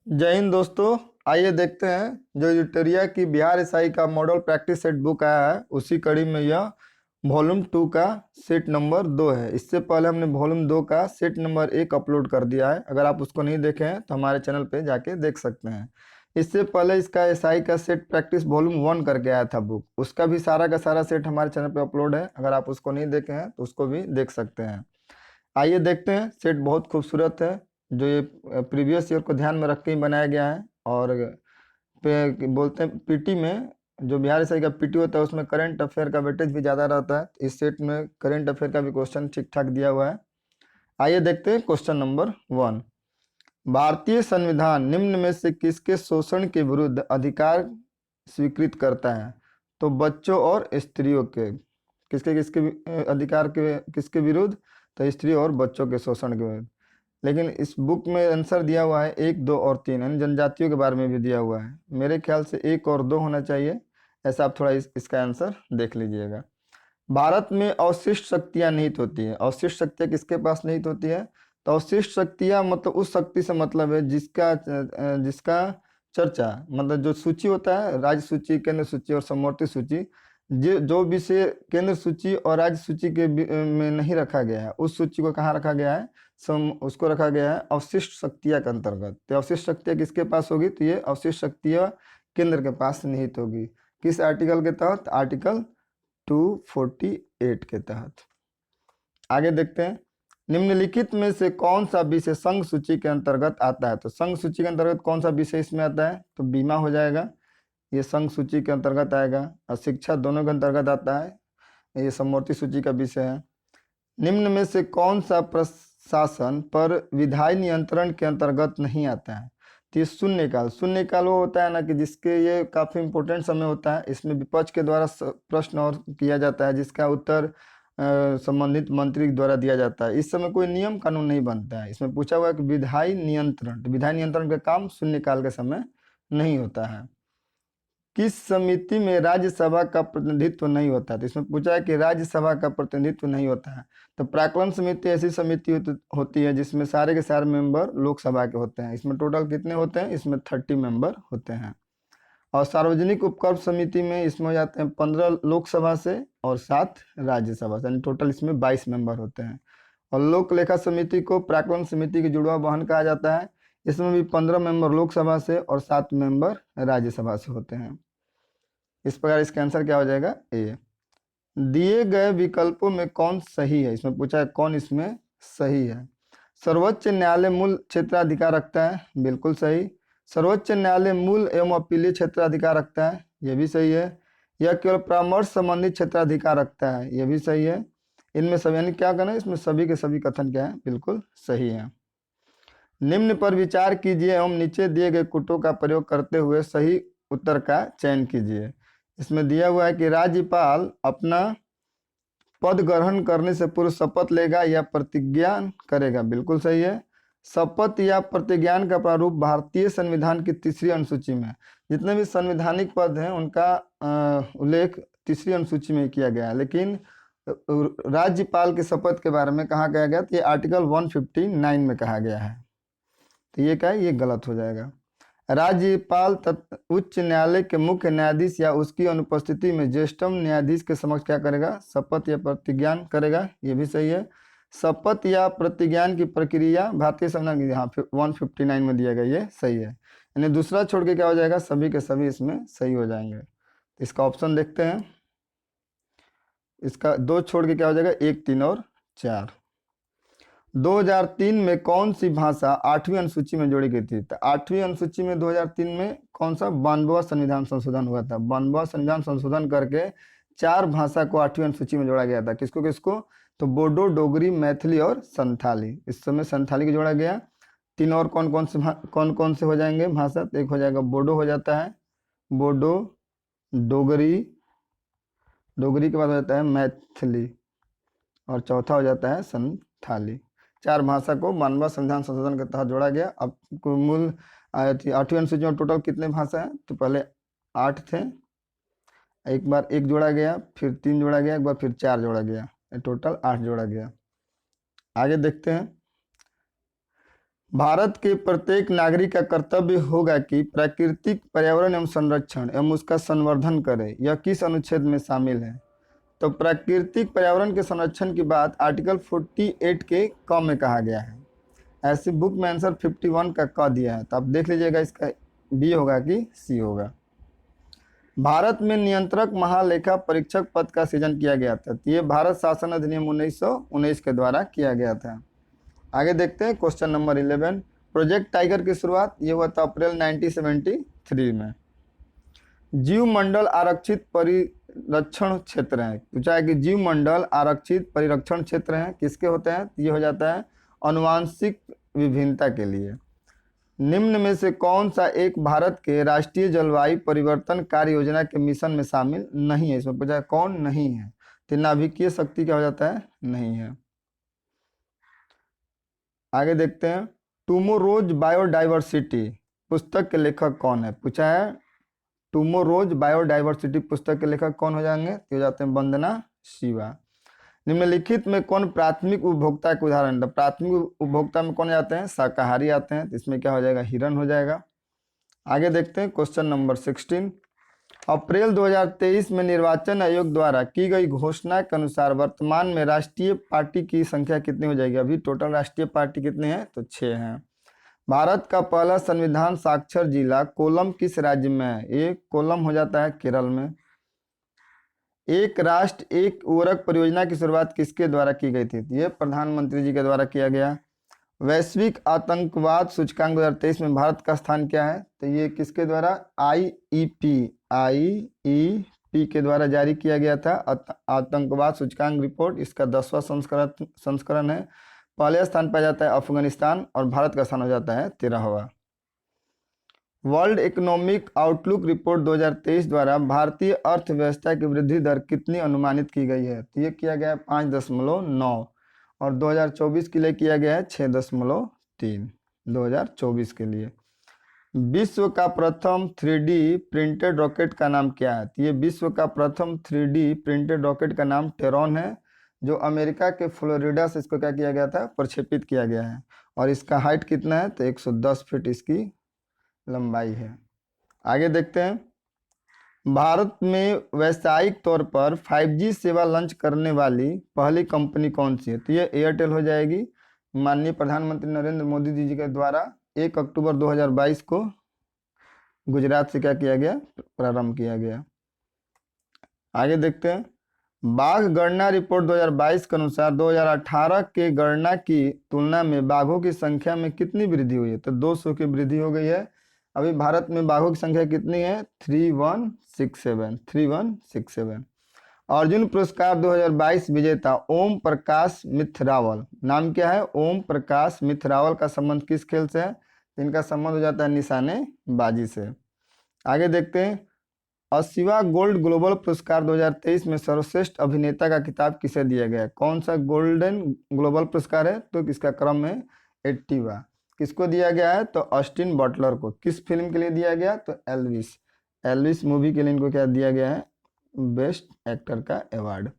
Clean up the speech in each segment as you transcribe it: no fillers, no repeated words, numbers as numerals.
जय हिंद दोस्तों। आइए देखते हैं जो यूटेरिया की बिहार एसआई का मॉडल प्रैक्टिस सेट बुक आया है उसी कड़ी में यह वॉल्यूम 2 का सेट नंबर 2 है। इससे पहले हमने वॉल्यूम 2 का सेट नंबर 1 अपलोड कर दिया है। अगर आप उसको नहीं देखे हैं तो हमारे चैनल पे जाके देख सकते हैं। इससे पहले इसका एसआई का सेट प्रैक्टिस वॉल्यूम 1 करके आया था बुक, उसका भी सारा का सारा सेट हमारे चैनल पे अपलोड है। अगर आप उसको नहीं देखे हैं तो उसको भी देख सकते हैं। आइए देखते हैं। सेट बहुत खूबसूरत है, जो ये प्रीवियस ईयर को ध्यान में रख के ही बनाया गया है। और बोलते हैं पीटी में, जो बिहार एसआई का पीटी होता है उसमें करंट अफेयर का वेटेज भी ज़्यादा रहता है। इस सेट में करंट अफेयर का भी क्वेश्चन ठीक ठाक दिया हुआ है। आइए देखते हैं क्वेश्चन नंबर 1। भारतीय संविधान निम्न में से किसके शोषण के विरुद्ध अधिकार स्वीकृत करता है? तो बच्चों और स्त्रियों के, किसके किसके अधिकार के किसके विरुद्ध? तो स्त्री और बच्चों के शोषण के विरुद्ध। लेकिन इस बुक में आंसर दिया हुआ है 1, 2 और 3, यानी जनजातियों के बारे में भी दिया हुआ है। मेरे ख्याल से 1 और 2 होना चाहिए। ऐसा आप थोड़ा इसका आंसर देख लीजिएगा। भारत में अवशिष्ट शक्तियां निहित होती है। अवशिष्ट शक्तियां किसके पास निहित होती है? तो अवशिष्ट शक्तियां मतलब उस शक्ति से मतलब है जिसका जिसका चर्चा, मतलब जो सूची होता है, राज्य सूची, केंद्र सूची और समवर्ती सूची, जो विषय केंद्र सूची और राज्य सूची के में नहीं रखा गया है, उस सूची को कहाँ रखा गया है? उसको रखा गया है अवशिष्ट शक्तियां के अंतर्गत। तो अवशिष्ट शक्तियां किसके पास होगी? तो ये अवशिष्ट शक्तियां केंद्र के पास निहित होगी। किस आर्टिकल के तहत? आर्टिकल 248 के तहत। आगे देखते हैं। निम्नलिखित में से कौन सा विषय संघ सूची के अंतर्गत आता है? तो संघ सूची के अंतर्गत कौन सा विषय इसमें आता है? तो बीमा हो जाएगा, ये संघ सूची के अंतर्गत आएगा। और शिक्षा दोनों के अंतर्गत आता है, ये समवर्ती सूची का विषय है। निम्न में से कौन सा प्रशासन पर विधायी नियंत्रण के अंतर्गत नहीं आता है? तो ये शून्यकाल। शून्यकाल वो होता है ना कि जिसके, ये काफी इंपॉर्टेंट समय होता है। इसमें विपक्ष के द्वारा प्रश्न और किया जाता है जिसका उत्तर संबंधित मंत्री द्वारा दिया जाता है। इस समय कोई नियम कानून नहीं बनता है। इसमें पूछा हुआ है कि विधायी नियंत्रण, तो विधायी नियंत्रण का काम शून्यकाल के समय नहीं होता है। किस समिति में राज्यसभा का प्रतिनिधित्व नहीं होता है? तो इसमें पूछा है कि राज्यसभा का प्रतिनिधित्व नहीं होता है। तो प्राक्कलन समिति ऐसी समिति होती है जिसमें सारे के सारे मेंबर लोकसभा के होते हैं। इसमें टोटल कितने होते हैं? इसमें 30 मेंबर होते हैं। और सार्वजनिक उपकर समिति में इसमें हो जाते हैं 15 लोकसभा से और 7 राज्यसभा से, यानी टोटल इसमें 22 मेंबर होते हैं। और लोक लेखा समिति को प्राक्कलन समिति की जुड़वा बहन कहा जाता है। इसमें भी 15 मेंबर लोकसभा से और 7 मेंबर राज्यसभा से होते हैं। इस प्रकार इसका आंसर क्या हो जाएगा? ए। दिए गए विकल्पों में कौन सही है? इसमें पूछा है कौन इसमें सही है। सर्वोच्च न्यायालय मूल क्षेत्राधिकार रखता है, बिल्कुल सही। सर्वोच्च न्यायालय मूल एवं अपीलीय क्षेत्राधिकार रखता है, यह भी सही है। यह केवल परामर्श संबंधी क्षेत्राधिकार रखता है, यह भी सही है। इनमें सब, यानी क्या करना है, इसमें सभी के सभी कथन क्या है? बिल्कुल सही है। निम्न पर विचार कीजिए एवं नीचे दिए गए कूटों का प्रयोग करते हुए सही उत्तर का चयन कीजिए। इसमें दिया हुआ है कि राज्यपाल अपना पद ग्रहण करने से पूर्व शपथ लेगा या प्रतिज्ञा करेगा, बिल्कुल सही है। शपथ या प्रतिज्ञान का प्रारूप भारतीय संविधान की 3री अनुसूची में, जितने भी संवैधानिक पद हैं उनका उल्लेख 3री अनुसूची में किया गया है। लेकिन राज्यपाल के शपथ के बारे में कहा गया गया तो ये आर्टिकल 159 में कहा गया है। तो ये क्या है? ये गलत हो जाएगा। राज्यपाल उच्च न्यायालय के मुख्य न्यायाधीश या उसकी अनुपस्थिति में ज्येष्ठतम न्यायाधीश के समक्ष क्या करेगा? शपथ या प्रतिज्ञान करेगा, ये भी सही है। शपथ या प्रतिज्ञान की प्रक्रिया भारतीय संविधान की, हाँ, 159 में दिया गया, ये सही है। यानी दूसरा छोड़ के क्या हो जाएगा? सभी के सभी इसमें सही हो जाएंगे। इसका ऑप्शन देखते हैं। इसका 2 छोड़ के क्या हो जाएगा? 1, 3 और 4। 2003 में कौन सी भाषा 8वीं अनुसूची में जोड़ी गई थी? तो 8वीं अनुसूची में 2003 में कौन सा? 92वां संविधान संशोधन हुआ था। 92वां संविधान संशोधन करके 4 भाषा को 8वीं अनुसूची में जोड़ा गया था। किसको किसको? तो बोडो, डोगरी, मैथिली और संथाली। इस समय संथाली को जोड़ा गया। 3 और कौन कौन से हो जाएंगे भाषा? तो एक हो जाएगा बोडो, हो जाता है बोडो, डोगरी, डोगरी के बाद हो जाता है मैथिली, और चौथा हो जाता है संथाली। 4 भाषा को 92वां संविधान संशोधन के तहत जोड़ा गया। अब मूल 8वीं अनुसूची में टोटल कितने भाषा हैं? तो पहले 8 थे, एक बार 1 जोड़ा गया, फिर 3 जोड़ा गया, एक बार फिर 4 जोड़ा गया, टोटल 8 जोड़ा गया। आगे देखते हैं। भारत के प्रत्येक नागरिक का कर्तव्य होगा कि प्राकृतिक पर्यावरण एवं संरक्षण एवं उसका संवर्धन करे। यह किस अनुच्छेद में शामिल है? तो प्राकृतिक पर्यावरण के संरक्षण की बात आर्टिकल 48 के क में कहा गया है। ऐसी बुक में आंसर 51 का क दिया है, तो आप देख लीजिएगा इसका बी होगा कि सी होगा। भारत में नियंत्रक महालेखा परीक्षक पद का सृजन किया गया था, तो ये भारत शासन अधिनियम 1919 के द्वारा किया गया था। आगे देखते हैं क्वेश्चन नंबर 11। प्रोजेक्ट टाइगर की शुरुआत ये हुआ था अप्रैल 1973 में। जीव मंडल आरक्षित परिरक्षण क्षेत्र है, पूछा है कि जीव मंडल आरक्षित परिरक्षण क्षेत्र है किसके होते हैं? ये हो जाता है आनुवांशिक विभिन्नता के लिए। निम्न में से कौन सा एक भारत के राष्ट्रीय जलवायु परिवर्तन कार्य योजना के मिशन में शामिल नहीं है? इसमें पूछा है कौन नहीं है, तो नाभिकीय शक्ति क्या हो जाता है? नहीं है। आगे देखते हैं टुमोरोज बायोडाइवर्सिटी पुस्तक के लेखक कौन है? पूछा है टुमोरोज बायोडाइवर्सिटी पुस्तक के लेखक कौन हो जाएंगे? तो हो जाते हैं वंदना शिवा। निम्नलिखित में कौन प्राथमिक उपभोक्ता के उदाहरण? प्राथमिक उपभोक्ता में कौन जाते हैं? शाकाहारी आते हैं, तो इसमें क्या हो जाएगा? हिरण हो जाएगा। आगे देखते हैं क्वेश्चन नंबर 16। अप्रैल 2023 में निर्वाचन आयोग द्वारा की गई घोषणा के अनुसार वर्तमान में राष्ट्रीय पार्टी की संख्या कितनी हो जाएगी? अभी टोटल राष्ट्रीय पार्टी कितने हैं? तो 6 हैं। भारत का पहला संविधान साक्षर जिला कोल्लम किस राज्य में है? ये कोल्लम हो जाता है केरल में। एक राष्ट्र एक उर्वरक परियोजना की शुरुआत किसके द्वारा की गई थी? ये प्रधानमंत्री जी के द्वारा किया गया। वैश्विक आतंकवाद सूचकांक 2023 में भारत का स्थान क्या है? तो ये किसके द्वारा? आईईपी के द्वारा जारी किया गया था आतंकवाद सूचकांक रिपोर्ट। इसका 10वां संस्करण है। पहले स्थान पर जाता है अफगानिस्तान और भारत का स्थान हो जाता है 13वां। वर्ल्ड इकोनॉमिक आउटलुक रिपोर्ट 2023 द्वारा भारतीय अर्थव्यवस्था की वृद्धि दर कितनी अनुमानित की गई है? तो ये किया गया है 5.9 और 2024 के लिए किया गया है 6.3 2024 के लिए। विश्व का प्रथम 3D प्रिंटेड रॉकेट का नाम क्या है? तो ये विश्व का प्रथम 3D प्रिंटेड रॉकेट का नाम टेरॉन है, जो अमेरिका के फ्लोरिडा से इसको क्या किया गया था? प्रक्षेपित किया गया है। और इसका हाइट कितना है? तो 110 फीट इसकी लंबाई है। आगे देखते हैं भारत में व्यावसायिक तौर पर 5G सेवा लॉन्च करने वाली पहली कंपनी कौन सी है? तो ये एयरटेल हो जाएगी। माननीय प्रधानमंत्री नरेंद्र मोदी जी के द्वारा 1 अक्टूबर 2022 को गुजरात से क्या किया गया? प्रारंभ किया गया। आगे देखते हैं बाघ गणना रिपोर्ट 2022 के अनुसार 2018 के गणना की तुलना में बाघों की संख्या में कितनी वृद्धि हुई है? तो 200 की वृद्धि हो गई है। अभी भारत में बाघों की संख्या कितनी है? 3167। अर्जुन पुरस्कार 2022 विजेता ओम प्रकाश मिथरावल, नाम क्या है? ओम प्रकाश मिथरावल का संबंध किस खेल से है? इनका संबंध हो जाता है निशानेबाजी से। आगे देखते हैं 80वां गोल्ड ग्लोबल पुरस्कार 2023 में सर्वश्रेष्ठ अभिनेता का खिताब किसे दिया गया? कौन सा गोल्डन ग्लोबल पुरस्कार है? तो किसका क्रम है 80वां। किसको दिया गया है? तो ऑस्टिन बटलर को। किस फिल्म के लिए दिया गया? तो एल्विस मूवी के लिए इनको क्या दिया गया है? बेस्ट एक्टर का अवार्ड।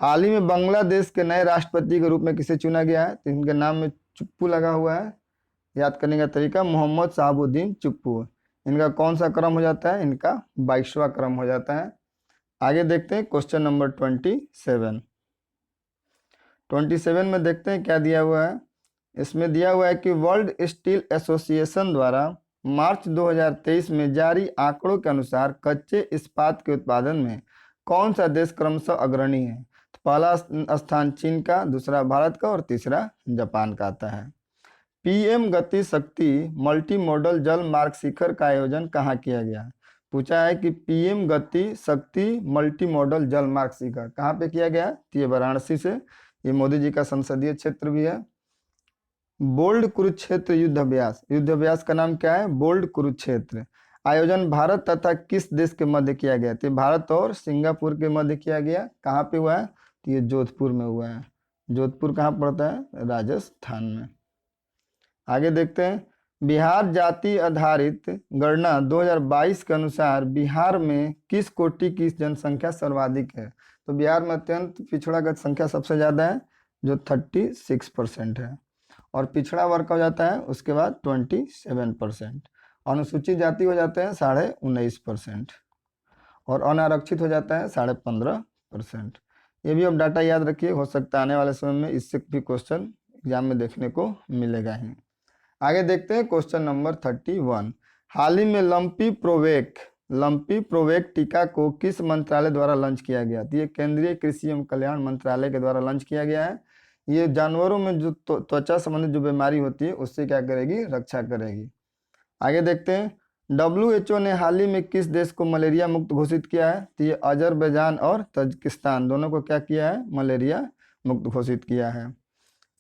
हाल ही में बांग्लादेश के नए राष्ट्रपति के रूप में किसे चुना गया है? तो इनके नाम में चुप्पू लगा हुआ है। याद करने का तरीका मोहम्मद शहाबुद्दीन चुप्पू। इनका कौन सा क्रम हो जाता है? इनका 22वां क्रम हो जाता है। आगे देखते हैं क्वेश्चन नंबर 27 में देखते हैं क्या दिया हुआ है। इसमें दिया हुआ है कि वर्ल्ड स्टील एसोसिएशन द्वारा मार्च 2023 में जारी आंकड़ों के अनुसार कच्चे इस्पात के उत्पादन में कौन सा देश क्रमशः अग्रणी है? तो पहला स्थान चीन का, दूसरा भारत का और तीसरा जापान का आता है। पीएम गति शक्ति मल्टी मॉडल जल मार्ग शिखर का आयोजन कहाँ किया गया? पूछा है कि पीएम गति शक्ति मल्टी मॉडल जल मार्ग शिखर कहाँ पे किया गया? तो ये वाराणसी से, ये मोदी जी का संसदीय क्षेत्र भी है। बोल्ड कुरुक्षेत्र युद्ध अभ्यास का नाम क्या है? बोल्ड कुरुक्षेत्र। आयोजन भारत तथा किस देश के मध्य किया गया? तो भारत और सिंगापुर के मध्य किया गया। कहाँ पे हुआ है? तो ये जोधपुर में हुआ है। जोधपुर कहाँ पड़ता है? राजस्थान में। आगे देखते हैं बिहार जाति आधारित गणना 2022 के अनुसार बिहार में किस कोटि की जनसंख्या सर्वाधिक है? तो बिहार में अत्यंत पिछड़ा का संख्या सबसे ज़्यादा है, जो 36% है। और पिछड़ा वर्ग का हो जाता है उसके बाद 27%, अनुसूचित जाति हो जाते हैं 19.5% और अनारक्षित हो जाता है 15.5%। ये भी अब डाटा याद रखिए, हो सकता है आने वाले समय में इससे भी क्वेश्चन एग्जाम में देखने को मिलेगा ही। आगे देखते हैं क्वेश्चन नंबर 31। हाल ही में लंपी प्रोवेक टीका को किस मंत्रालय द्वारा लॉन्च किया गया? तो ये केंद्रीय कृषि एवं कल्याण मंत्रालय के द्वारा लॉन्च किया गया है। ये जानवरों में जो त्वचा संबंधित जो बीमारी होती है उससे क्या करेगी, रक्षा करेगी। आगे देखते हैं, WHO ने हाल ही में किस देश को मलेरिया मुक्त घोषित किया है? तो ये अजरबैजान और तजिकिस्तान दोनों को क्या किया है, मलेरिया मुक्त घोषित किया है।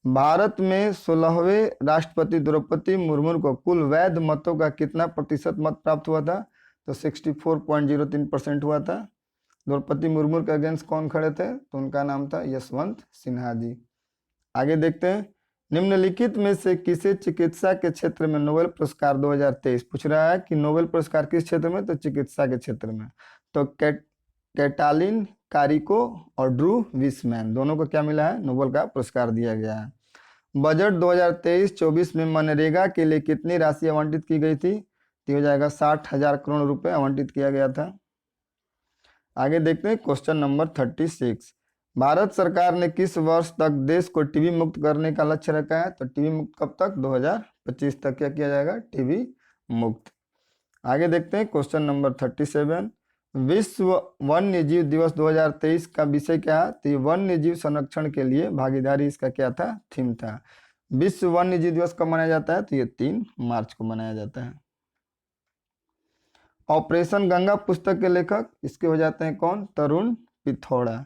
भारत में 16वें राष्ट्रपति द्रौपदी मुर्मू को कुल वैध मतों का कितना प्रतिशत मत प्राप्त हुआ था? तो 64.03% हुआ था। द्रौपदी मुर्मू के अगेंस्ट कौन खड़े थे? तो उनका नाम था यशवंत सिन्हा जी। आगे देखते हैं, निम्नलिखित में से किसे चिकित्सा के क्षेत्र में नोबेल पुरस्कार 2023 पूछ रहा है कि नोबेल पुरस्कार किस क्षेत्र में? तो चिकित्सा के क्षेत्र में। तो कैटालिन कारिको और ड्रू विसमैन दोनों को क्या मिला है? नोबेल का पुरस्कार दिया गया है। बजट 2023-24 में मनरेगा के लिए कितनी राशि आवंटित की गई थी? तो हो जाएगा 60,000 करोड़ रुपए आवंटित किया गया था। आगे देखते हैं क्वेश्चन नंबर 36। भारत सरकार ने किस वर्ष तक देश को टीबी मुक्त करने का लक्ष्य रखा है? तो टीबी मुक्त कब तक? 2025 तक क्या किया जाएगा? टीबी मुक्त। आगे देखते हैं क्वेश्चन नंबर 37। विश्व वन्य जीव दिवस 2023 का विषय क्या है? तो वन्य जीव संरक्षण के लिए भागीदारी इसका क्या था? थीम था। विश्व वन्य जीव दिवस कब मनाया जाता है? तो ये 3 मार्च को मनाया जाता है। ऑपरेशन गंगा पुस्तक के लेखक इसके हो जाते हैं कौन? तरुण पिथौड़ा।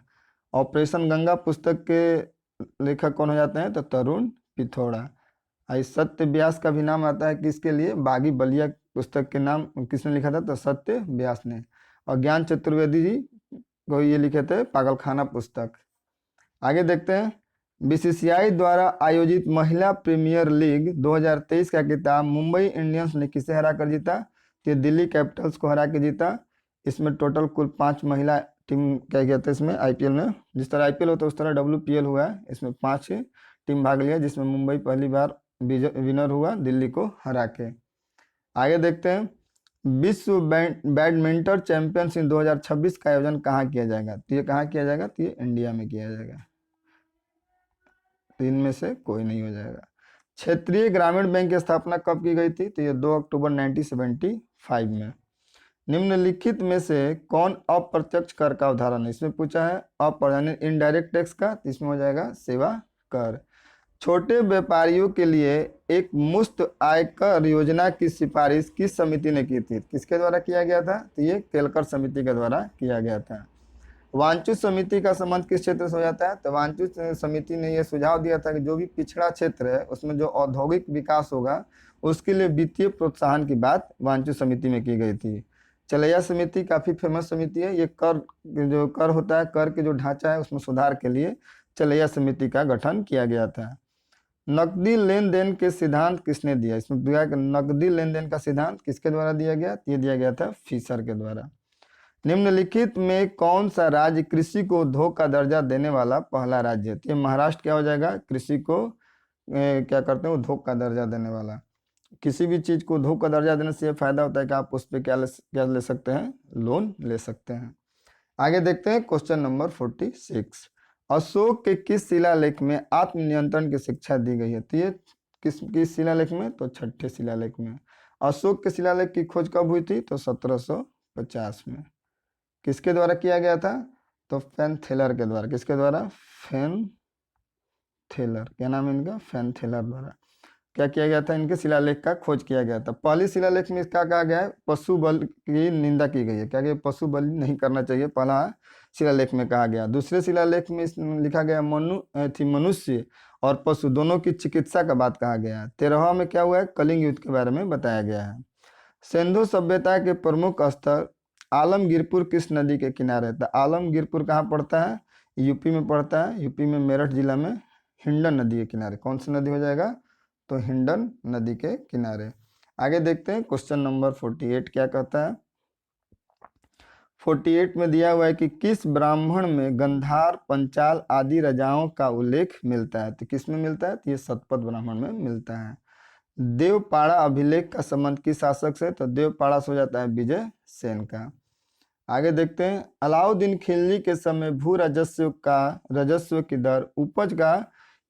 ऑपरेशन गंगा पुस्तक के लेखक कौन हो जाते हैं? तो तरुण पिथौड़ा। सत्य व्यास का भी नाम आता है किसके लिए? बागी बलिया पुस्तक के नाम किसने लिखा था? तो सत्य व्यास ने। और ज्ञान चतुर्वेदी जी को ये लिखे थे पागलखाना पुस्तक। आगे देखते हैं, बीसीसीआई द्वारा आयोजित महिला प्रीमियर लीग 2023 का खिताब मुंबई इंडियंस ने किसे हरा कर जीता? तो दिल्ली कैपिटल्स को हरा के जीता। इसमें टोटल कुल 5 महिला टीम क्या गया था इसमें आईपीएल में, जिस तरह आईपीएल होता है उस तरह WPL हुआ है। इसमें 5 टीम भाग लिया जिसमें मुंबई पहली बार विनर हुआ दिल्ली को हरा के। आगे देखते हैं, विश्व बैडमिंटन चैंपियनशिप 2026 का आयोजन कहाँ किया जाएगा? तो ये कहाँ किया जाएगा? तो ये इंडिया में किया जाएगा। 3 में से कोई नहीं हो जाएगा। क्षेत्रीय ग्रामीण बैंक की स्थापना कब की गई थी? तो ये 2 अक्टूबर 1975 में। निम्नलिखित में से कौन अप्रत्यक्ष कर का उदाहरण है? इसमें पूछा है अप्रत्यक्ष इनडायरेक्ट टैक्स का, तो इसमें हो जाएगा सेवा कर। छोटे व्यापारियों के लिए एक मुफ्त आयकर योजना की सिफारिश किस समिति ने की थी? किसके द्वारा किया गया था? तो ये केलकर समिति के द्वारा किया गया था। वांचुत समिति का संबंध किस क्षेत्र से हो जाता है? तो वांचुत समिति ने यह सुझाव दिया था कि जो भी पिछड़ा क्षेत्र है उसमें जो औद्योगिक विकास होगा उसके लिए वित्तीय प्रोत्साहन की बात वांचुत समिति में की गई थी। चलैया समिति काफ़ी फेमस समिति है। ये जो कर होता है, कर के जो ढांचा है उसमें सुधार के लिए चलैया समिति का गठन किया गया था। नकदी लेन देन के सिद्धांत किसने दिया? इसमें दिया कि नकदी लेन देन का सिद्धांत किसके द्वारा दिया गया? ये दिया गया था फिशर के द्वारा। निम्नलिखित में कौन सा राज्य कृषि को उद्योग का दर्जा देने वाला पहला राज्य है? ये महाराष्ट्र क्या हो जाएगा? कृषि को क्या करते हैं? उद्योग का दर्जा देने वाला। किसी भी चीज को उद्योग का दर्जा देने से फायदा होता है कि आप उस पर क्या ले सकते हैं? लोन ले सकते हैं। आगे देखते हैं क्वेश्चन नंबर 46। अशोक के किस शिलालेख में आत्मनियंत्रण की शिक्षा दी गई है? तो ये किस शिलालेख में? तो 6ठे शिलालेख में। अशोक के शिलालेख की खोज कब हुई थी? तो 1750 में। किसके द्वारा किया गया था? तो फैन-थेलर के द्वारा। किसके द्वारा? फैन-थेलर। क्या नाम है इनका? फैन-थेलर द्वारा क्या किया गया था? इनके शिलालेख का खोज किया गया था। पहली शिलालेख में क्या कहा गया है? पशु बल की निंदा की गई है। क्या कि पशु बल नहीं करना चाहिए, पहला शिलालेख में कहा गया। दूसरे शिलालेख में लिखा गया मनुष्य और पशु दोनों की चिकित्सा का बात कहा गया है। 13वां में क्या हुआ है? कलिंग युद्ध के बारे में बताया गया है। सिंधु सभ्यता के प्रमुख स्थल आलमगीरपुर किस नदी के किनारे? तो आलमगीरपुर कहाँ पड़ता है? यूपी में पड़ता है। यूपी में मेरठ जिला में हिंडन नदी के किनारे। कौन सी नदी हो जाएगा? तो हिंडन नदी के किनारे। आगे देखते हैं क्वेश्चन नंबर 48 क्या कहता है। 48 में दिया हुआ है कि किस ब्राह्मण में गंधार, पंचाल आदि राजाओं का उल्लेख मिलता है? तो किस में मिलता है? तो ये सतपथ ब्राह्मण में मिलता है। देवपाड़ा अभिलेख का संबंध किस शासक से? तो देवपाड़ा से हो जाता है विजय सेन का। आगे देखते हैं, अलाउद्दीन खिलजी के समय भू राजस्व की दर उपज का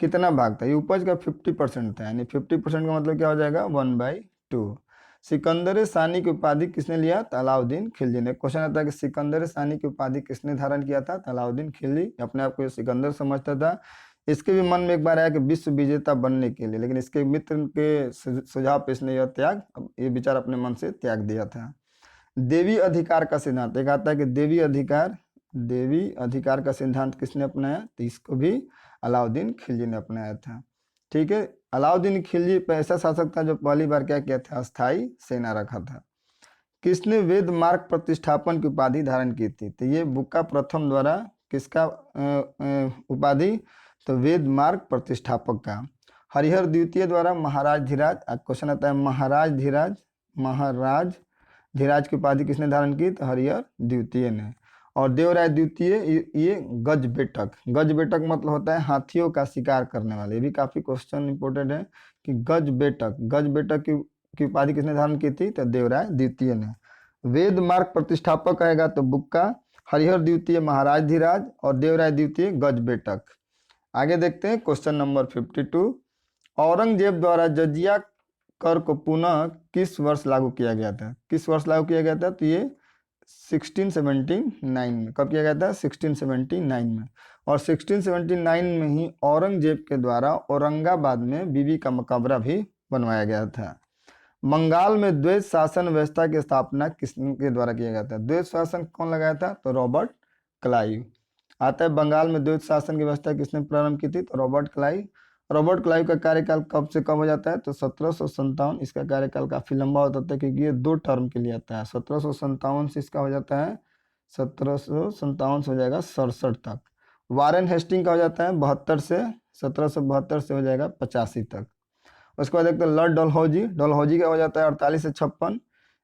कितना भाग था? ये उपज का 50% था, यानी 50% का मतलब क्या हो जाएगा? 1/2। सिकंदर सानी की उपाधि किसने लिया? तो अलाउद्दीन खिलजी ने। क्वेश्चन आता है कि सिकंदर सानी की उपाधि किसने धारण किया था? तो अलाउद्दीन खिलजी। अपने आप को सिकंदर समझता था। इसके भी मन में एक बार आया कि विश्व विजेता बनने के लिए, लेकिन इसके मित्र के सुझाव पे इसने यह ये विचार अपने मन से त्याग दिया था। देवी अधिकार का सिद्धांत, एक आता है कि देवी अधिकार का सिद्धांत किसने अपनाया? तो इसको भी अलाउद्दीन खिलजी ने अपनाया था। ठीक है, अलाउद्दीन खिलजी ऐसा शासक था जो पहली बार क्या किया था? अस्थाई सेना रखा था। किसने वेद मार्ग प्रतिष्ठापन की उपाधि धारण की थी? तो ये बुक्का प्रथम द्वारा किसका उपाधि? तो वेद मार्ग प्रतिष्ठापक का। हरिहर द्वितीय द्वारा महाराज धीराज, क्वेश्चन आता है महाराज धीराज की उपाधि किसने धारण की? तो हरिहर द्वितीय ने। और देवराय द्वितीय ये गजबेटक मतलब होता है हाथियों का शिकार करने वाले। ये भी काफी क्वेश्चन इंपोर्टेंट है कि गजबेटक की उपाधि किसने धारण की थी? तो देवराय द्वितीय ने। वेद मार्ग प्रतिष्ठापक आएगा तो बुक्का, हरिहर द्वितीय महाराज धीराज और देवराय द्वितीय गजबेटक। आगे देखते हैं क्वेश्चन नंबर 52। औरंगजेब द्वारा जजिया कर को पुनः किस वर्ष लागू किया गया था? किस वर्ष लागू किया गया था? तो ये 1679 में। कब किया गया था? 1679 में। और 1679 में ही औरंगजेब के द्वारा औरंगाबाद में बीबी का मकबरा भी बनवाया गया था। बंगाल में द्वैत शासन व्यवस्था की स्थापना किसके द्वारा किया गया था? द्वैत शासन कौन लगाया था? तो रॉबर्ट क्लाइव। आता है बंगाल में द्वैत शासन की व्यवस्था किसने प्रारंभ की थी? तो रॉबर्ट क्लाइव। रॉबर्ट क्लाइव का कार्यकाल कब से कब हो जाता है? तो 1757। इसका कार्यकाल काफी लंबा होता था क्योंकि ये 2 टर्म के लिए आता है। 1757 से इसका हो जाता है 1757 से हो जाएगा 67 तक। वारेन हेस्टिंग का हो जाता है 72 से 1772 से हो जाएगा 85 तक। उसके बाद देखते हैं लॉर्ड डलहौजी का हो जाता है 48 से 56।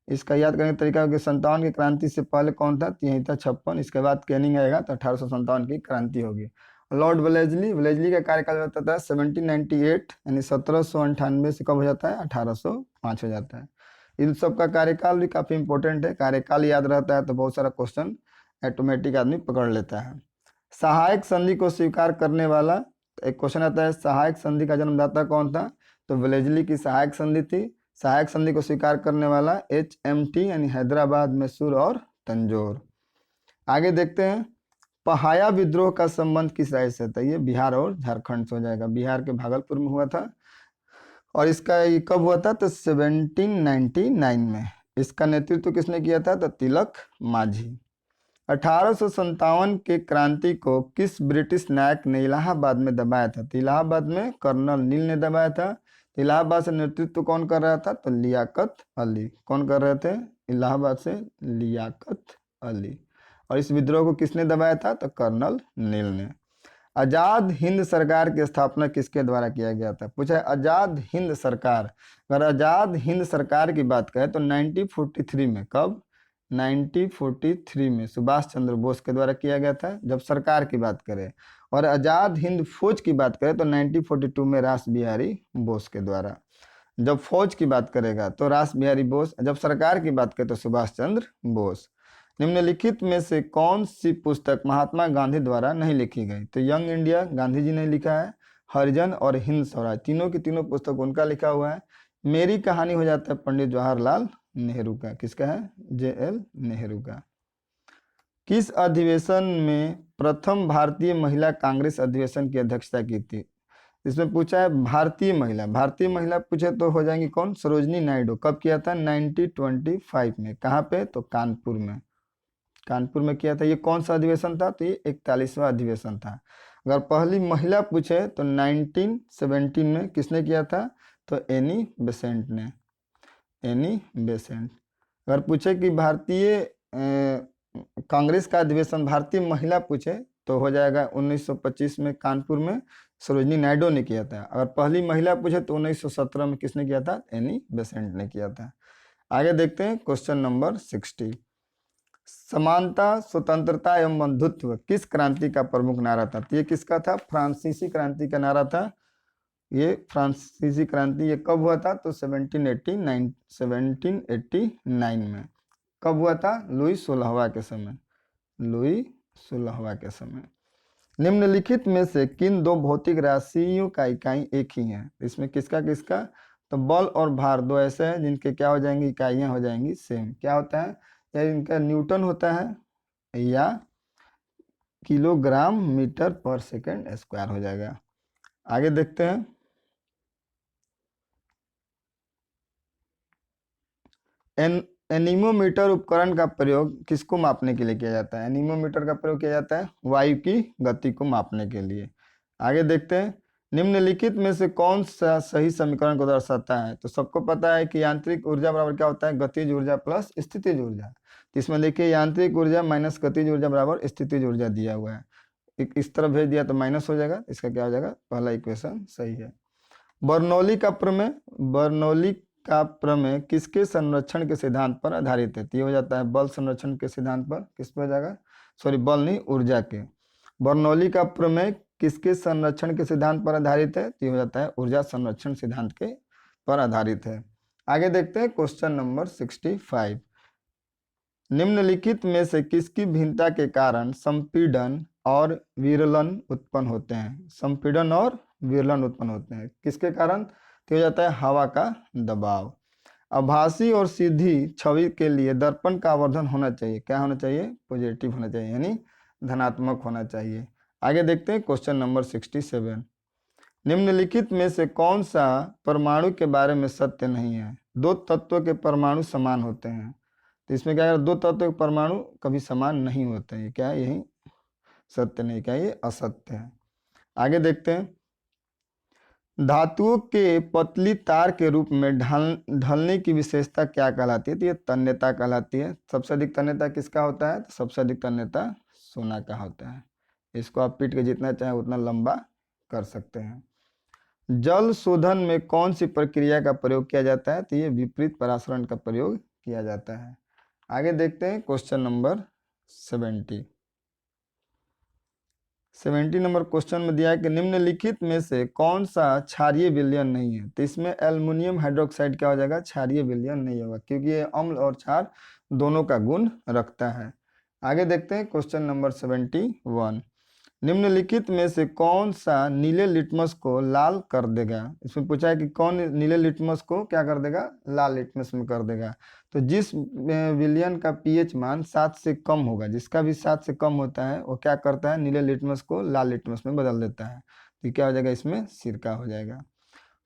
इसका याद करने का तरीका कि 57 की क्रांति से पहले कौन था? तो यही था 56। इसके बाद कैनिंग आएगा तो 1857 की क्रांति होगी। लॉर्ड वेलेजली का कार्यकाल होता था 1798, यानी 1798 से कब हो जाता है? 1805 हो जाता है। इन सब का कार्यकाल भी काफी इंपॉर्टेंट है। कार्यकाल याद रहता है तो बहुत सारा क्वेश्चन ऑटोमेटिक आदमी पकड़ लेता है। सहायक संधि को स्वीकार करने वाला, एक क्वेश्चन आता है सहायक संधि का जन्मदाता कौन था? तो वेलेजली की सहायक संधि थी। सहायक संधि को स्वीकार करने वाला HMT, यानी हैदराबाद, मैसूर और तंजौर। आगे देखते हैं, पहाया विद्रोह का संबंध किस राज्य से था? ये बिहार और झारखंड से हो जाएगा। बिहार के भागलपुर में हुआ था। और इसका ये कब हुआ था? तो 1799 में। इसका नेतृत्व किसने किया था? तो तिलक माझी। 1857 के क्रांति को किस ब्रिटिश नायक ने इलाहाबाद में दबाया था? तो इलाहाबाद में कर्नल नील ने दबाया था। इलाहाबाद से नेतृत्व कौन कर रहा था? तो लियाकत अली। कौन कर रहे थे? इलाहाबाद से लियाकत अली। और इस विद्रोह को किसने दबाया था? तो कर्नल नील ने। आजाद हिंद सरकार की स्थापना किसके द्वारा किया गया था? पूछा है आजाद हिंद सरकार। अगर आजाद हिंद सरकार की बात करें तो 1943 में। कब? 1943 में सुभाष चंद्र बोस के द्वारा किया गया था, जब सरकार की बात करें। और आजाद हिंद फौज की बात करें तो 1942 में रास बिहारी बोस के द्वारा। जब फौज की बात करेगा तो रास बिहारी बोस, जब सरकार की बात करें तो सुभाष चंद्र बोस। निम्नलिखित में से कौन सी पुस्तक महात्मा गांधी द्वारा नहीं लिखी गई? तो यंग इंडिया गांधी जी ने लिखा है, हरिजन और हिंद स्वराज, तीनों की तीनों पुस्तक उनका लिखा हुआ है। मेरी कहानी हो जाता है पंडित जवाहरलाल नेहरू का। किसका है? JL नेहरू का। किस अधिवेशन में प्रथम भारतीय महिला कांग्रेस अधिवेशन की अध्यक्षता की थी? इसमें पूछा है भारतीय महिला पूछे तो हो जाएंगी कौन? सरोजनी नायडू। कब किया था? 1925 में। कहाँ पे? तो कानपुर में। कानपुर में किया था। ये कौन सा अधिवेशन था? तो ये 41वां अधिवेशन था। अगर पहली महिला पूछे तो 1917 में किसने किया था? तो एनी बेसेंट ने। Annie Besant. अगर पूछे कि भारतीय कांग्रेस का अधिवेशन भारतीय महिला पूछे तो हो जाएगा 1925 में कानपुर में सरोजनी नायडू ने किया था। अगर पहली महिला पूछे तो 1917 में किसने किया था? एनी बेसेंट ने किया था। आगे देखते हैं क्वेश्चन नंबर 60। समानता, स्वतंत्रता एवं बंधुत्व किस क्रांति का प्रमुख नारा था? तो ये किसका था? फ्रांसीसी क्रांति का नारा था। ये फ्रांसीसी क्रांति ये कब हुआ था? तो 1789 में। कब हुआ था? लुई 16वां के समय। लुई 16वां के समय। निम्नलिखित में से किन दो भौतिक राशियों का इकाई एक ही है? इसमें किसका किसका? तो बल और भार दो ऐसे हैं जिनके क्या हो जाएंगी? इकाइयां हो जाएंगी सेम। क्या होता है? या इनका न्यूटन होता है या किलोग्राम मीटर पर सेकंड स्क्वायर हो जाएगा। आगे देखते हैं। एनीमोमीटर उपकरण का प्रयोग किसको मापने के लिए किया जाता है? एनीमोमीटर का प्रयोग किया जाता है वायु की गति को मापने के लिए। आगे देखते हैं। निम्नलिखित में से कौन सा सही समीकरण को दर्शाता है? तो सबको पता है कि यांत्रिक ऊर्जा बराबर क्या होता है? गतिज ऊर्जा प्लस स्थितिज ऊर्जा। तो इसमें देखिए यांत्रिक ऊर्जा माइनस गतिज ऊर्जा बराबर स्थितिज ऊर्जा दिया हुआ है। इस तरफ भेज दिया तो माइनस हो जाएगा। इसका क्या हो जाएगा? पहला इक्वेशन सही है। बर्नौली का प्रमेय, बर्नौली का प्रमेय किसके संरक्षण के सिद्धांत पर आधारित है? तो ये हो जाता है बल संरक्षण के सिद्धांत पर। किस पर हो जाएगा? सॉरी, बल नहीं, ऊर्जा के। बर्नौली का प्रमेय किसके संरक्षण के सिद्धांत पर आधारित है? तो ये हो जाता है ऊर्जा संरक्षण सिद्धांत के पर आधारित है। आगे देखते हैं क्वेश्चन नंबर 65। निम्नलिखित में से किसकी भिन्नता के कारण संपीड़न और विरलन उत्पन्न होते हैं? संपीड़न और विरलन उत्पन्न होते हैं किसके कारण? तो हो जाता है हवा का दबाव। आभासी और सीधी छवि के लिए दर्पण का आवर्धन होना चाहिए। क्या होना चाहिए? पॉजिटिव होना चाहिए, यानी धनात्मक होना चाहिए। आगे देखते हैं क्वेश्चन नंबर 67। निम्नलिखित में से कौन सा परमाणु के बारे में सत्य नहीं है? दो तत्व के परमाणु समान होते हैं। तो इसमें क्या है? दो तत्व के परमाणु कभी समान नहीं होते हैं। क्या है? यही सत्य नहीं, क्या ये असत्य है। आगे देखते हैं। धातुओं के पतली तार के रूप में ढलने की विशेषता क्या कहलाती है? तो ये तन्यता कहलाती है। सबसे अधिक तन्यता किसका होता है? तो सबसे अधिक तन्यता सोना का होता है। इसको आप पीट के जितना चाहे उतना लंबा कर सकते हैं। जल शोधन में कौन सी प्रक्रिया का प्रयोग किया जाता है? तो ये विपरीत परासरण का प्रयोग किया जाता है। आगे देखते हैं क्वेश्चन नंबर 70 नंबर क्वेश्चन में दिया है कि निम्नलिखित में से कौन सा क्षारीय विलयन नहीं है? तो इसमें एल्युमिनियम हाइड्रोक्साइड क्या हो जाएगा? क्षारीय विलयन नहीं होगा, क्योंकि ये अम्ल और क्षार दोनों का गुण रखता है। आगे देखते हैं क्वेश्चन नंबर 71। निम्नलिखित में से कौन सा नीले लिटमस को लाल कर देगा? इसमें पूछा है कि कौन नीले लिटमस को क्या कर देगा? लाल लिटमस में कर देगा। तो जिस विलयन का पीएच मान 7 से कम होगा, जिसका भी 7 से कम होता है, वो क्या करता है? नीले लिटमस को लाल लिटमस में बदल देता है। तो क्या हो जाएगा? इसमें सिरका हो जाएगा।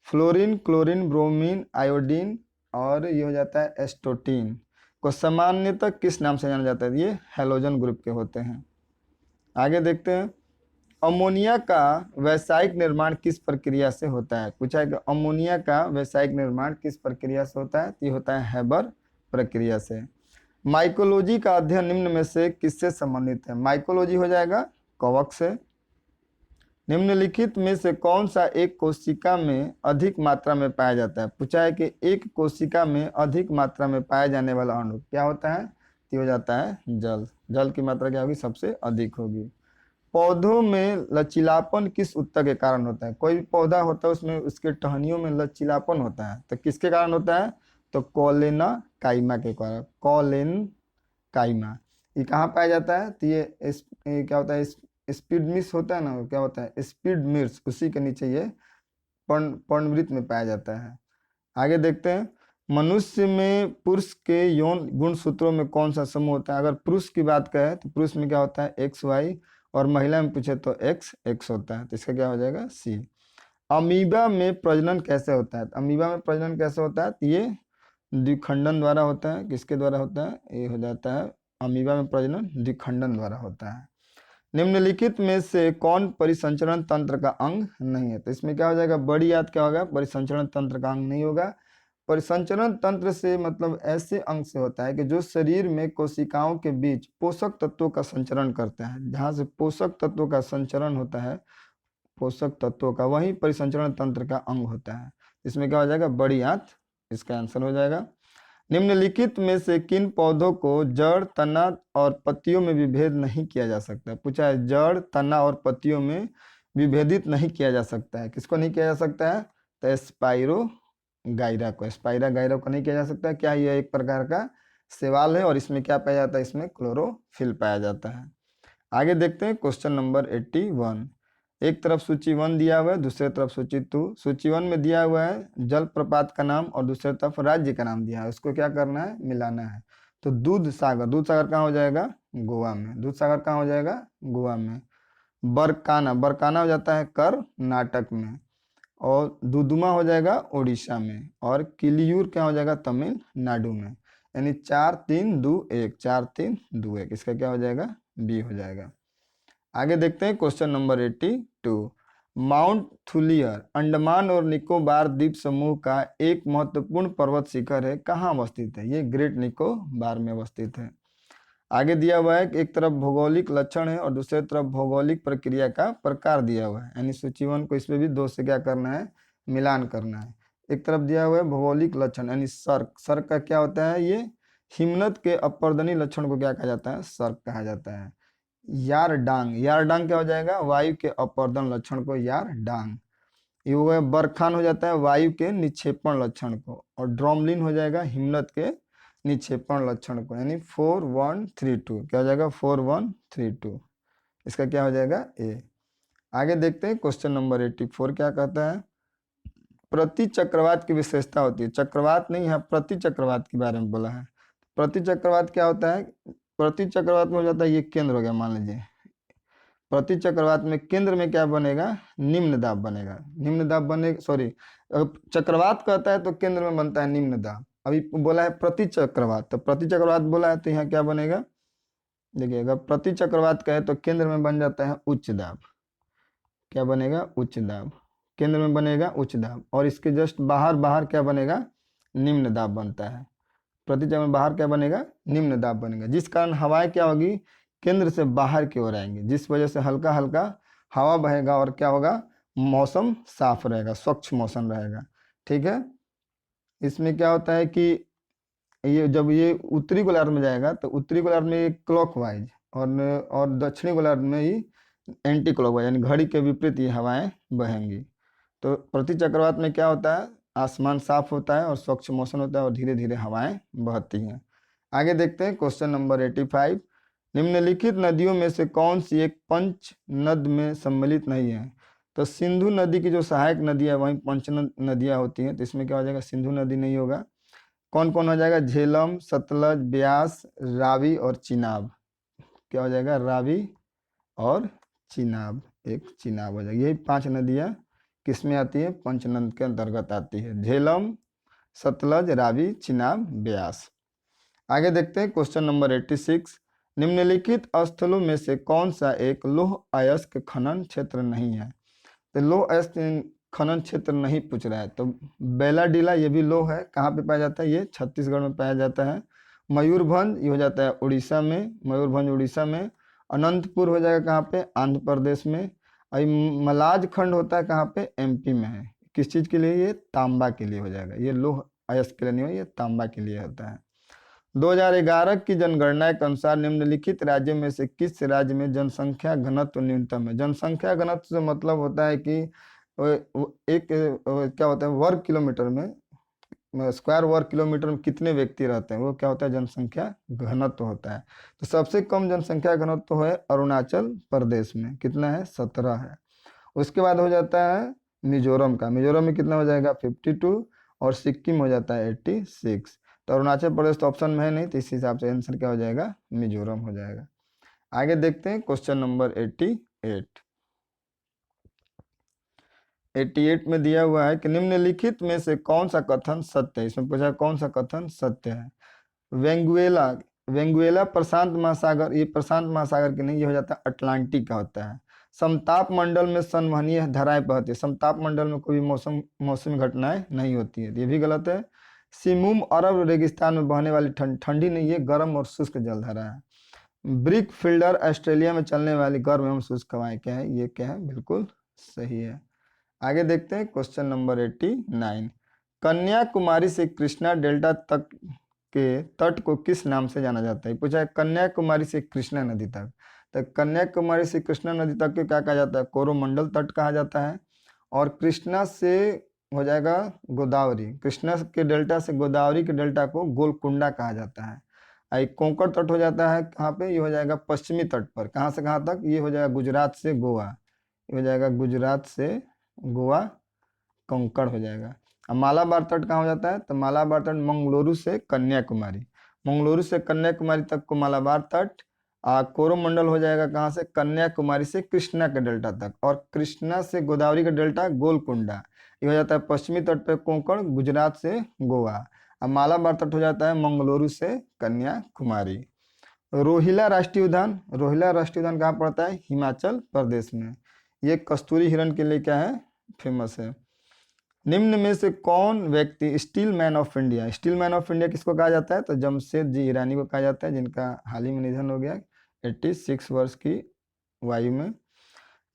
फ्लोरीन, क्लोरीन, ब्रोमीन, आयोडीन और ये हो जाता है एस्टोटीन को सामान्यतः किस नाम से जाना जाता है? ये हैलोजन ग्रुप के होते हैं। आगे देखते हैं। अमोनिया का वैसायिक निर्माण किस प्रक्रिया से होता है? पूछा है कि अमोनिया का वैसायिक निर्माण किस प्रक्रिया से होता है? तो ये होता है हैबर प्रक्रिया से। माइकोलॉजी का अध्ययन निम्न में से किससे संबंधित है? माइकोलॉजी हो जाएगा कवक से। निम्नलिखित में से कौन सा एक कोशिका में अधिक मात्रा में पाया जाता है? पूछा है कि एक कोशिका में अधिक मात्रा में पाया जाने वाला अणु क्या होता है? तो हो जाता है जल। जल की मात्रा क्या होगी? सबसे अधिक होगी। पौधों में लचीलापन किस उत्तर के कारण होता है? कोई भी पौधा होता है उसमें उसके टहनियों में लचीलापन होता है, तो किसके कारण होता है? तो कोलेना काइमा के कारण। कोलेन काइमा ये कहाँ पाया जाता है? तो ये क्या होता है? स्पीड मिस होता है ना, क्या होता है? स्पीड मिर्च, उसी के नीचे ये पर्णवृत्त में पाया जाता है। आगे देखते हैं। मनुष्य में पुरुष के यौन गुणसूत्रों में कौन सा समूह होता है? अगर पुरुष की बात करें तो पुरुष में क्या होता है? एक्स वाई, और महिला में पूछे तो एक्स एक्स होता है। तो इसका क्या हो जाएगा? सी। अमीबा में प्रजनन कैसे होता है? अमीबा में प्रजनन कैसे होता है? तो ये द्विखंडन द्वारा होता है। किसके द्वारा होता है? ये हो जाता है अमीबा में प्रजनन द्विखंडन द्वारा होता है। निम्नलिखित में से कौन परिसंचरण तंत्र का अंग नहीं है? तो इसमें क्या हो जाएगा? बड़ी याद क्या होगा? परिसंचरण तंत्र का अंग नहीं होगा। परिसंचरण तंत्र से मतलब ऐसे अंग से होता है कि जो शरीर में कोशिकाओं के बीच पोषक तत्वों का संचरण करता है। जहाँ से पोषक तत्वों का संचरण होता है, पोषक तत्वों का, वही परिसंचरण तंत्र का अंग होता है। इसमें क्या हो जाएगा? बड़ी आंत इसका आंसर हो जाएगा। निम्नलिखित में से किन पौधों को जड़, तना और पत्तियों में विभेद नहीं किया जा सकता? पूछा है जड़, तना और पत्तियों में विभेदित नहीं किया जा सकता है। किसको नहीं किया जा सकता है? तो स्पाइरो गायरा को, स्पाइरा गायरा को नहीं किया जा सकता। क्या यह एक प्रकार का शैवाल है और इसमें क्या पाया जाता है? इसमें क्लोरोफिल पाया जाता है। आगे देखते हैं क्वेश्चन नंबर 81। एक तरफ सूची 1 दिया हुआ है, दूसरे तरफ सूची 2। सूची 1 में दिया हुआ है जलप्रपात का नाम और दूसरे तरफ राज्य का नाम दिया है, उसको क्या करना है? मिलाना है। तो दूध सागर, दूध सागर कहाँ हो जाएगा? गोवा में। दूध सागर कहाँ हो जाएगा? गोवा में। बरकाना, बरकाना हो जाता है कर्नाटक में। और दुदुमा हो जाएगा उड़ीसा में। और किलियूर क्या हो जाएगा? तमिलनाडु में। यानी 4 3 2 1, 4 3 2 1, इसका क्या हो जाएगा? बी हो जाएगा। आगे देखते हैं question number 82। Mount Thuillier Andaman और निकोबार द्वीप समूह का एक महत्वपूर्ण पर्वत शिखर है, कहाँ अवस्थित है? ये ग्रेट निकोबार में अवस्थित है। आगे दिया हुआ है कि एक तरफ भौगोलिक लक्षण है और दूसरे तरफ भौगोलिक प्रक्रिया का प्रकार दिया हुआ है, यानी सूची 1 को इसमें भी 2 से क्या करना है? मिलान करना है। एक तरफ दिया हुआ है भौगोलिक लक्षण यानी सर्क, सर्क का क्या होता है? ये हिमनद के अपर्दनी लक्षण को क्या कहा जाता है? सर्क कहा जाता है। यारडांग, यारडांग क्या हो जाएगा? वायु के अपर्दन लक्षण को यारडांग। ये हो गया। बरखान हो जाता है वायु के निक्षेपण लक्षण को। और ड्रोमलिन हो जाएगा हिमनद के निक्षेपण लक्षण को, यानी 4132 क्या हो जाएगा? 4132, इसका क्या हो जाएगा? ए। आगे देखते हैं क्वेश्चन नंबर 84 क्या कहता है? प्रति चक्रवात की विशेषता होती है, चक्रवात नहीं है, प्रति चक्रवात के बारे में बोला है। प्रति चक्रवात क्या होता है? प्रति चक्रवात में हो जाता है, ये केंद्र हो गया मान लीजिए। प्रति चक्रवात में केंद्र में क्या बनेगा? निम्न दाब बनेगा। निम्न दाब बने, सॉरी, चक्रवात कहता है तो केंद्र में बनता है निम्न दाब। अभी बोला है प्रति चक्रवात, तो प्रति चक्रवात बोला है तो यहाँ क्या बनेगा? देखिए अगर प्रति चक्रवात कहे तो केंद्र में बन जाता है उच्च दाब। क्या बनेगा? उच्च दाब। केंद्र में बनेगा उच्च दाब और इसके जस्ट बाहर बाहर क्या बनेगा? निम्न दाब बनता है। प्रति चक्र में बाहर क्या बनेगा? निम्न दाब बनेगा, जिस कारण हवाएं क्या होगी? केंद्र से बाहर की ओर आएंगी, जिस वजह से हल्का हल्का हवा बहेगा और क्या होगा? मौसम साफ रहेगा, स्वच्छ मौसम रहेगा। ठीक है। इसमें क्या होता है कि ये जब ये उत्तरी गोलार्ध में जाएगा तो उत्तरी गोलार्ध में ये क्लॉकवाइज और दक्षिणी गोलार्ध में ही एंटी क्लॉकवाइज, यानी घड़ी के विपरीत ये हवाएं बहेंगी। तो प्रति चक्रवात में क्या होता है? आसमान साफ होता है और स्वच्छ मौसम होता है और धीरे धीरे हवाएं बहती हैं। आगे देखते हैं क्वेश्चन नंबर 85। निम्नलिखित नदियों में से कौन सी एक पंच नद में सम्मिलित नहीं है? तो सिंधु नदी की जो सहायक नदी है वहीं पंच नदियां होती हैं, तो इसमें क्या हो जाएगा? सिंधु नदी नहीं होगा। कौन कौन हो जाएगा? झेलम, सतलज, ब्यास, रावी और चिनाब। क्या हो जाएगा? रावी और चिनाब, एक चिनाब हो जाएगा। यही 5 नदियां किसमें आती है? पंचनद के अंतर्गत आती है। झेलम, सतलज, रावी, चिनाब, ब्यास। आगे देखते हैं क्वेश्चन नंबर 86। निम्नलिखित स्थलों में से कौन सा एक लौह अयस्क खनन क्षेत्र नहीं है? तो लौह अयस्क खनन क्षेत्र नहीं पूछ रहा है, तो बेलाडीला ये भी लौह है, कहाँ पे पाया जाता है? ये छत्तीसगढ़ में पाया जाता है। मयूरभंज ये हो जाता है उड़ीसा में, मयूरभंज उड़ीसा में। अनंतपुर हो जाएगा कहाँ पे? आंध्र प्रदेश में। और ये मलाज खंड होता है कहाँ पे? एमपी में है। किस चीज़ के लिए? ये तांबा के लिए हो जाएगा। ये लौह अयस्क के लिए नहीं हो, ये तांबा के लिए होता है। 2011 की जनगणना के अनुसार निम्नलिखित राज्यों में से किस राज्य में जनसंख्या घनत्व न्यूनतम है? जनसंख्या घनत्व से मतलब होता है कि एक क्या होता है? वर्ग किलोमीटर में, स्क्वायर वर्ग किलोमीटर में कितने व्यक्ति रहते हैं, वो क्या होता है? जनसंख्या घनत्व होता है। तो सबसे कम जनसंख्या घनत्व है अरुणाचल प्रदेश में, कितना है? 17 है। उसके बाद हो जाता है मिजोरम का, मिजोरम में कितना हो जाएगा? 52। और सिक्किम हो जाता है 86। तो अरुणाचल प्रदेश तो ऑप्शन में है नहीं, तो इस हिसाब से आंसर क्या हो जाएगा? मिजोरम हो जाएगा। आगे देखते हैं क्वेश्चन नंबर 88। 88 में दिया हुआ है कि निम्नलिखित में से कौन सा कथन सत्य है? इसमें पूछा कौन सा कथन सत्य है? वेंगुएला, वेंगुएला प्रशांत महासागर, ये प्रशांत महासागर के नहीं, ये हो जाता है अटलांटिक का होता है। समताप मंडल में संवहनीय धाराएं बहती है, समताप मंडल में कोई मौसमी घटनाएं नहीं होती है, ये भी गलत है। सिमुम अरब रेगिस्तान में बहने वाली ठंडी नहीं, ये गर्म और शुष्क जलधारा है। ब्रिक फील्डर ऑस्ट्रेलिया में चलने वाली गर्म एवं शुष्क हवाएं क्या है? ये क्या है? बिल्कुल सही है। आगे देखते हैं क्वेश्चन नंबर 89। कन्याकुमारी से कृष्णा डेल्टा तक के तट को किस नाम से जाना जाता है? पूछा है कन्याकुमारी से कृष्णा नदी तक, तो कन्याकुमारी से कृष्णा नदी तक को क्या कहा जाता है? कोरोमंडल तट कहा जाता है। और कृष्णा से हो जाएगा गोदावरी, कृष्णा के डेल्टा से गोदावरी के डेल्टा को गोलकुंडा कहा जाता है। कोंकण तट हो जाता है कहाँ पे? ये हो जाएगा पश्चिमी तट पर। कहाँ से कहाँ तक? ये हो जाएगा गुजरात से गोवा, ये हो जाएगा गुजरात से गोवा, कोंकण हो जाएगा। अब मालाबार तट कहाँ हो जाता है? तो मालाबार तट मंगलुरु से कन्याकुमारी, मंगलुरु से कन्याकुमारी तक को मालाबार तट। कोरोमंडल हो जाएगा कहाँ से? कन्याकुमारी से कृष्णा के डेल्टा तक, और कृष्णा से गोदावरी का डेल्टा गोलकुंडा, ये हो जाता है पश्चिमी तट पे कोंकण, गुजरात से गोवा। अब मालाबार तट हो जाता है मंगलुरु से कन्याकुमारी। रोहिला राष्ट्रीय उद्यान, रोहिला राष्ट्रीय उद्यान कहाँ पड़ता है? हिमाचल प्रदेश में। ये कस्तूरी हिरण के लिए क्या है? फेमस है। निम्न में से कौन व्यक्ति steel man of India, steel man of India किसको कहा जाता है? तो जमशेद जी ईरानी को कहा जाता है, जिनका हाल ही में निधन हो गया 86 वर्ष की वायु में।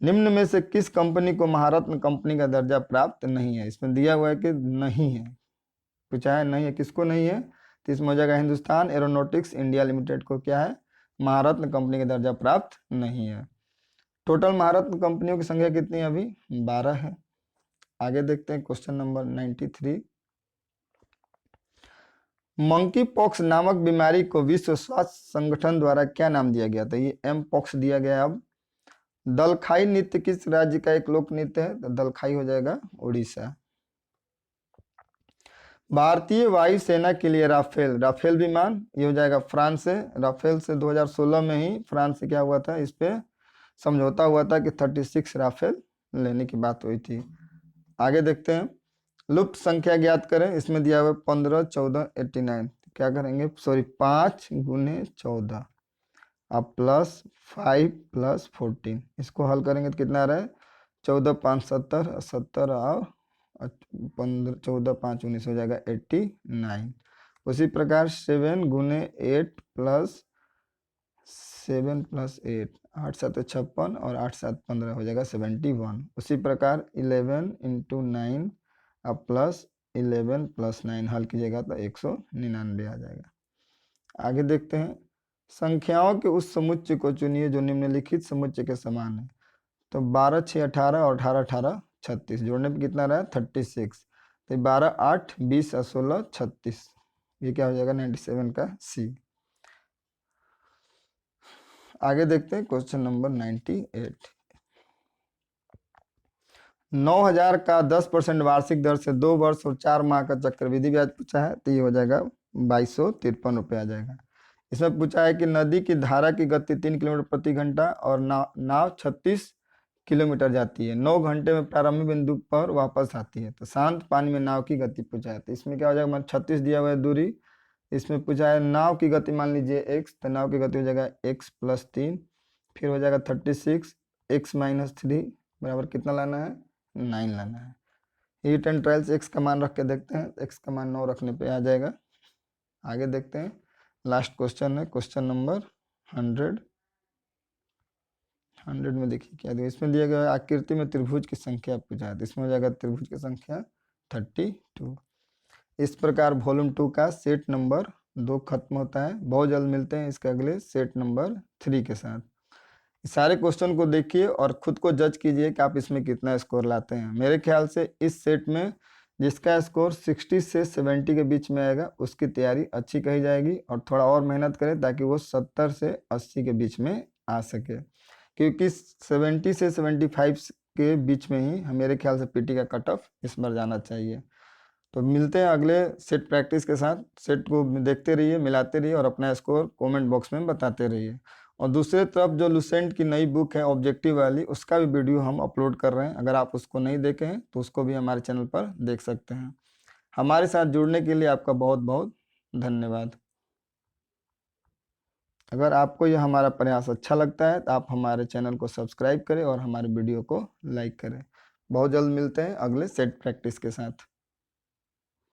निम्न में से किस कंपनी को महारत्न कंपनी का दर्जा प्राप्त नहीं है? इसमें दिया हुआ है कि नहीं है, पूछा है नहीं है, किसको नहीं है? तो इसमें हो जाएगा हिंदुस्तान एरोनॉटिक्स इंडिया लिमिटेड को क्या है? महारत्न कंपनी का दर्जा प्राप्त नहीं है। टोटल महारत्न कंपनियों की संख्या कितनी है? अभी 12 है। आगे देखते हैं क्वेश्चन नंबर 93। मंकी पॉक्स नामक बीमारी को विश्व स्वास्थ्य संगठन द्वारा क्या नाम दिया गया? तो ये एम पॉक्स दिया गया। अब दलखाई नृत्य किस राज्य का एक लोक नृत्य है? तो दलखाई हो जाएगा उड़ीसा। भारतीय वायुसेना के लिए राफेल, राफेल विमान, ये हो जाएगा फ्रांस से। राफेल से 2016 में ही फ्रांस से क्या हुआ था? इस पे समझौता हुआ था कि 36 राफेल लेने की बात हुई थी। आगे देखते हैं, लुप्त संख्या ज्ञात करें। इसमें दिया हुआ 15, 14, 89। क्या करेंगे? सॉरी 5 गुने 14 अब प्लस 5 प्लस 14, इसको हल करेंगे तो कितना आ रहा है? 14 5 70, 70 और 15, 14 5 19 हो जाएगा 89। उसी प्रकार 7 गुने 8 प्लस 7 प्लस 8, 8 7 56 और 8 7 15 हो जाएगा 71। उसी प्रकार 11 इंटू 9 अब प्लस 11 प्लस 9 हल कीजिएगा तो 199 आ जाएगा। आगे देखते हैं, संख्याओं के उस समुच्चय को चुनिए जो निम्नलिखित समुच्चय के समान है। तो 12 6 18 और 18 18 36, जोड़ने पे कितना रहा? 36। तो 12 8 20 और 16 36, ये क्या हो जाएगा? 97 का सी। आगे देखते हैं क्वेश्चन नंबर 98। 9000 का 10% वार्षिक दर से 2 वर्ष और 4 माह का चक्रवृद्धि ब्याज पूछा है, तो ये हो जाएगा 2253 रुपये आ जाएगा। इसमें पूछा है कि नदी की धारा की गति 3 किलोमीटर प्रति घंटा और नाव 36 किलोमीटर जाती है, 9 घंटे में प्रारंभिक बिंदु पर वापस आती है। तो शांत पानी में नाव की गति पूछा है, तो इसमें क्या हो जाएगा? मान 36 दिया हुआ है दूरी, इसमें पूछा है नाव की गति मान लीजिए x, तो नाव की गति हो जाएगा x प्लस 3, फिर हो जाएगा 36, x माइनस 3 बराबर कितना लाना है? 9 लाना है। हीट एंड ट्रायल्स x का मान रख के देखते हैं, x का मान 9 रखने पे आ जाएगा। आगे देखते हैं, लास्ट क्वेश्चन है क्वेश्चन नंबर 100 में देखिए क्या दिया। इसमें दिया गया आकृति में त्रिभुज की संख्या पूछा है, तो इसमें हो जाएगा त्रिभुज की संख्या 32। इस प्रकार वॉल्यूम 2 का सेट नंबर 2 खत्म होता है। बहुत जल्द मिलते हैं इसके अगले सेट नंबर 3 के साथ। सारे क्वेश्चन को देखिए और खुद को जज कीजिए कि आप इसमें कितना स्कोर लाते हैं। मेरे ख्याल से इस सेट में जिसका स्कोर 60 से 70 के बीच में आएगा उसकी तैयारी अच्छी कही जाएगी, और थोड़ा और मेहनत करें ताकि वो 70 से 80 के बीच में आ सके, क्योंकि 70 से 75 के बीच में ही मेरे ख्याल से पीटी का कट ऑफ इस बार जाना चाहिए। तो मिलते हैं अगले सेट प्रैक्टिस के साथ। सेट को देखते रहिए, मिलाते रहिए और अपना स्कोर कमेंट बॉक्स में बताते रहिए। और दूसरी तरफ जो लुसेंट की नई बुक है ऑब्जेक्टिव वाली, उसका भी वीडियो हम अपलोड कर रहे हैं। अगर आप उसको नहीं देखे हैं तो उसको भी हमारे चैनल पर देख सकते हैं। हमारे साथ जुड़ने के लिए आपका बहुत बहुत धन्यवाद। अगर आपको यह हमारा प्रयास अच्छा लगता है तो आप हमारे चैनल को सब्सक्राइब करें और हमारे वीडियो को लाइक करें। बहुत जल्द मिलते हैं अगले सेट प्रैक्टिस के साथ।